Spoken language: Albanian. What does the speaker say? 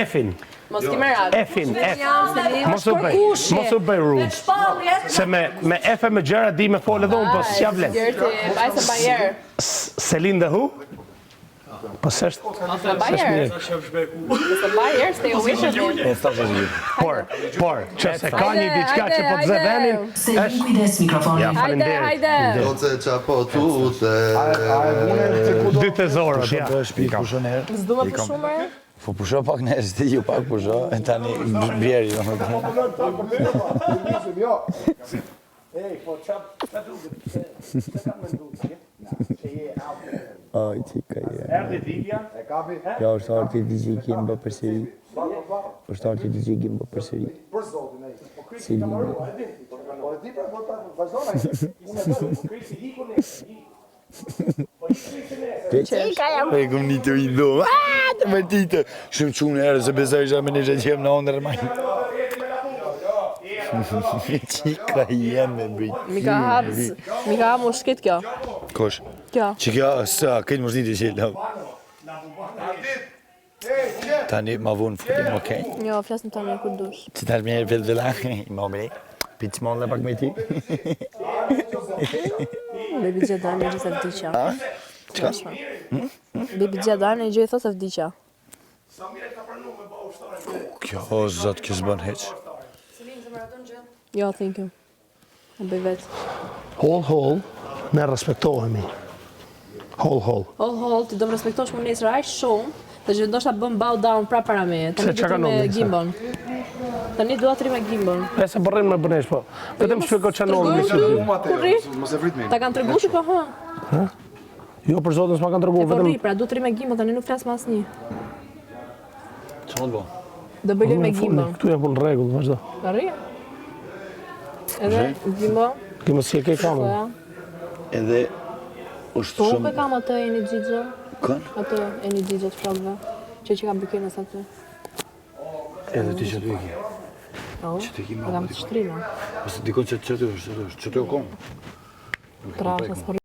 F-in. Mos ki me radhë. F-in, F. Mos u bëj rude. Se me F e me gjëra di me folë edhe unë, po s'ja vlen. Gjerti, baj se bajer. Selin dhe hu? Po s'është... Ose bajer. Ose bajer, stay away from me. Por, që se ka një diçka që po të zëvenin, është... Ja, falinderit. Hajde. Oce qa po tute. 2 tezorët, ja. S'du me pushume? Po pusho pak njerëz ti, ju pak pusho, e tani bjeri, do më të. Oj, qika je. Erdi Divja? Ja, është arti DJ Gimbo përsëri. është arti DJ Gimbo përsëri. Cilin. E kom një të i do. Të më titë. Shumë qunë herë se besoj që me një që qemë në ondër majnë. Qika jeme, bëj. Mi ka hapë mushkit kjo. Kosh? Kjo. Që kjo, sa, këtë më shniti që i lavë. Tani ma vunë futim, okej? Jo, flasëm tani ku dush. Që të mjerë vëllë i ma omri. Pitë që monë dhe pak me ti. Bebi gjë darë në gjithë e vdiqa. Qka? Bebi gjë darë në gjithë e thos e vdiqa. Kjo, o zotë, kjo s'bën heq. Jo, thank you. E bëj vetë. Hol, ne respektohemi. Hol. Hol, ti do më respektosh më nesër aq shumë, dhe që ndoshta bëm bow down pra para meje. Tani çka do kanë me unë, gimbon. Tani dua të ri me gimbon. E se përrin me bënesh, po. Vetëm shpjego që nolë me që dy. Kurri? Ta kanë tregu që po ha? Jo, për zotën s'ma kanë tregu, E po vetëm... ri, pra du të ri me gimbon, tani nuk flas me asnjë. Që më të bo? Do bëj me gimbon. Këtu jam punë rregull, vazhdo. Arri? Edhe gimbon? Kimo si e ke Po kamën. ja. Edhe, është Po unë shumë... pe kam atë e një gjigjo. Kën? Atë e një gjigjo të frogëve. Që kam bëkenës atë. Edhe ti që të iki. Po? Që të iki E kam të shtrima. Ose dikon që të është, që të o konë. Pra, s'po